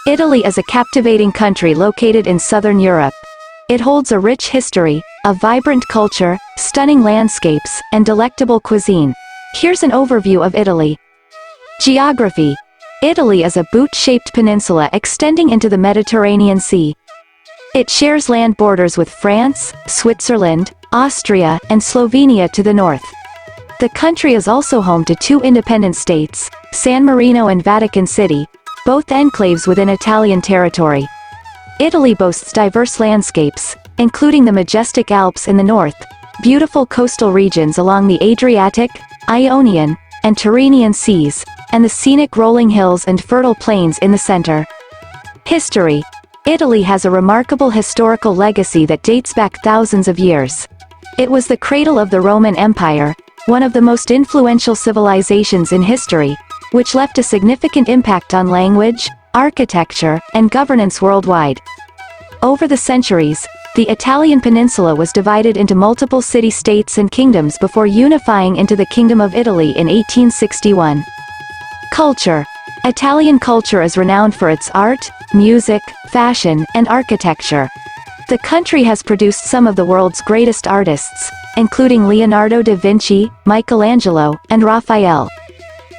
Italy is a captivating country located in southern Europe. It holds a rich history, a vibrant culture, stunning landscapes, and delectable cuisine. Here's an overview of Italy. Geography. Italy is a boot-shaped peninsula extending into the Mediterranean Sea. It shares land borders with France, Switzerland, Austria, and Slovenia to the north. The country is also home to two independent states, San Marino and Vatican City, both enclaves within Italian territory. Italy boasts diverse landscapes, including the majestic Alps in the north, beautiful coastal regions along the Adriatic, Ionian, and Tyrrhenian Seas, and the scenic rolling hills and fertile plains in the center. History. Italy has a remarkable historical legacy that dates back thousands of years. It was the cradle of the Roman Empire, one of the most influential civilizations in history, which left a significant impact on language, architecture, and governance worldwide. Over the centuries, the Italian peninsula was divided into multiple city-states and kingdoms before unifying into the Kingdom of Italy in 1861. Culture. Italian culture is renowned for its art, music, fashion, and architecture. The country has produced some of the world's greatest artists, including Leonardo da Vinci, Michelangelo, and Raphael.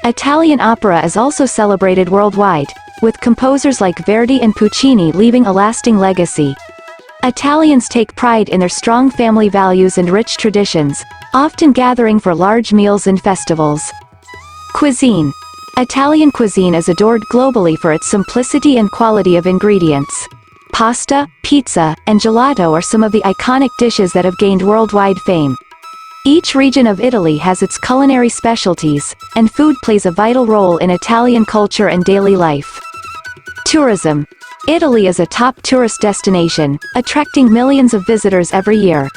Italian opera is also celebrated worldwide, with composers like Verdi and Puccini leaving a lasting legacy. Italians take pride in their strong family values and rich traditions, often gathering for large meals and festivals. Cuisine. Italian cuisine is adored globally for its simplicity and quality of ingredients. Pasta, pizza, and gelato are some of the iconic dishes that have gained worldwide fame. Each region of Italy has its culinary specialties, and food plays a vital role in Italian culture and daily life. Tourism. Italy is a top tourist destination, attracting millions of visitors every year.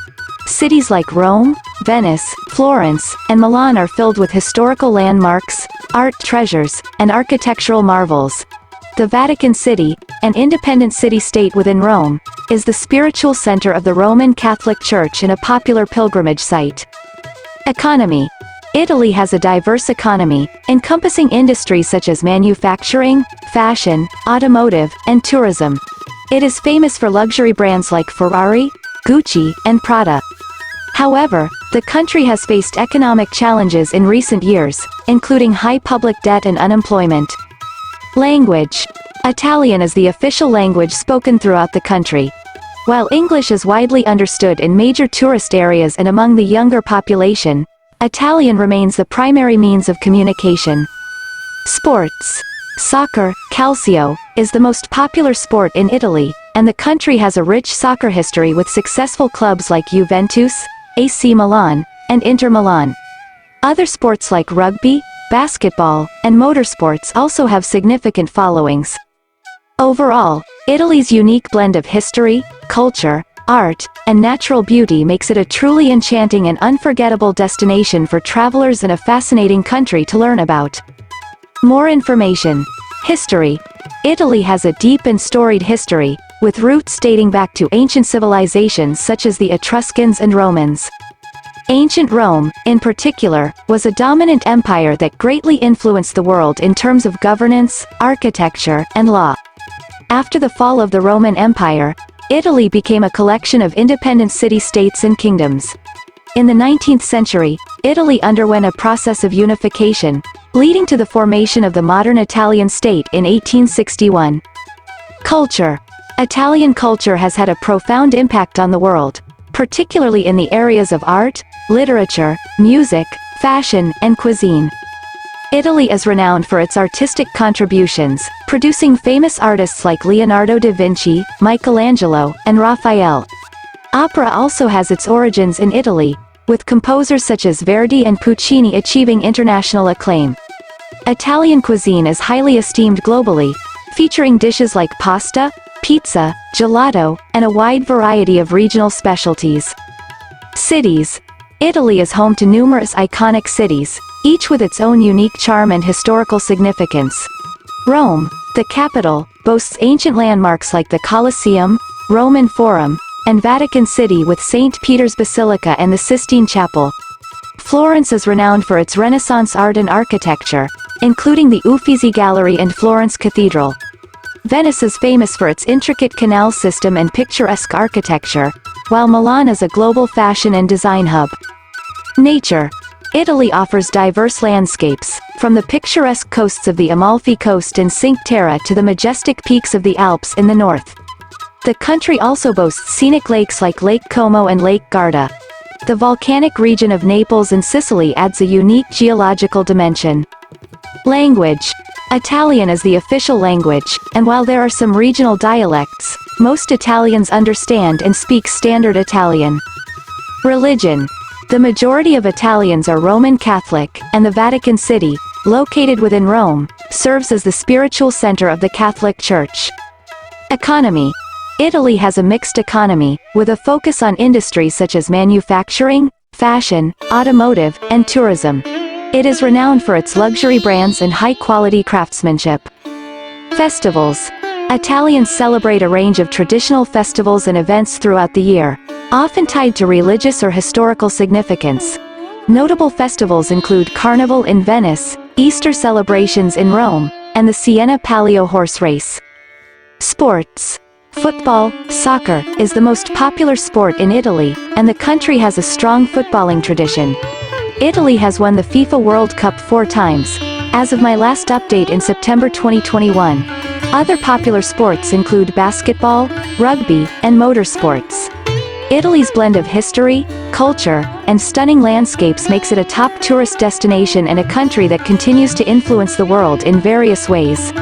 Cities like Rome, Venice, Florence, and Milan are filled with historical landmarks, art treasures, and architectural marvels. The Vatican City, an independent city-state within Rome, is the spiritual center of the Roman Catholic Church and a popular pilgrimage site. Economy. Italy has a diverse economy, encompassing industries such as manufacturing, fashion, automotive, and tourism. It is famous for luxury brands like Ferrari, Gucci, and Prada. However, the country has faced economic challenges in recent years, including high public debt and unemployment. Language. Italian is the official language spoken throughout the country. While English is widely understood in major tourist areas and among the younger population, Italian remains the primary means of communication. Sports. Soccer, calcio, is the most popular sport in Italy, and the country has a rich soccer history with successful clubs like Juventus, AC Milan, and Inter Milan. Other sports like rugby, basketball, and motorsports also have significant followings. Overall, Italy's unique blend of history, culture, art, and natural beauty makes it a truly enchanting and unforgettable destination for travelers and a fascinating country to learn about. More information. History. Italy has a deep and storied history, with roots dating back to ancient civilizations such as the Etruscans and Romans. Ancient Rome, in particular, was a dominant empire that greatly influenced the world in terms of governance, architecture, and law. After the fall of the Roman Empire, Italy became a collection of independent city-states and kingdoms. In the 19th century, Italy underwent a process of unification, leading to the formation of the modern Italian state in 1861. Culture. Italian culture has had a profound impact on the world, particularly in the areas of art, literature, music, fashion, and cuisine. Italy is renowned for its artistic contributions, producing famous artists like Leonardo da Vinci, Michelangelo, and Raphael. Opera also has its origins in Italy, with composers such as Verdi and Puccini achieving international acclaim. Italian cuisine is highly esteemed globally, featuring dishes like pasta, pizza, gelato, and a wide variety of regional specialties. Cities. Italy is home to numerous iconic cities, each with its own unique charm and historical significance. Rome, the capital, boasts ancient landmarks like the Colosseum, Roman Forum, and Vatican City with St. Peter's Basilica and the Sistine Chapel. Florence is renowned for its Renaissance art and architecture, including the Uffizi Gallery and Florence Cathedral. Venice is famous for its intricate canal system and picturesque architecture, while Milan is a global fashion and design hub. Nature. Italy offers diverse landscapes, from the picturesque coasts of the Amalfi Coast and Cinque Terre to the majestic peaks of the Alps in the north. The country also boasts scenic lakes like Lake Como and Lake Garda. The volcanic region of Naples and Sicily adds a unique geological dimension. Language. Italian is the official language, and while there are some regional dialects, most Italians understand and speak Standard Italian. Religion. The majority of Italians are Roman Catholic, and the Vatican City, located within Rome, serves as the spiritual center of the Catholic Church. Economy. Italy has a mixed economy, with a focus on industries such as manufacturing, fashion, automotive, and tourism. It is renowned for its luxury brands and high-quality craftsmanship. Festivals. Italians celebrate a range of traditional festivals and events throughout the year, often tied to religious or historical significance. Notable festivals include Carnival in Venice, Easter celebrations in Rome, and the Siena Palio horse race. Sports. Football, soccer, is the most popular sport in Italy, and the country has a strong footballing tradition. Italy has won the FIFA World Cup 4 times, as of my last update in September 2021. Other popular sports include basketball, rugby, and motorsports. Italy's blend of history, culture, and stunning landscapes makes it a top tourist destination and a country that continues to influence the world in various ways.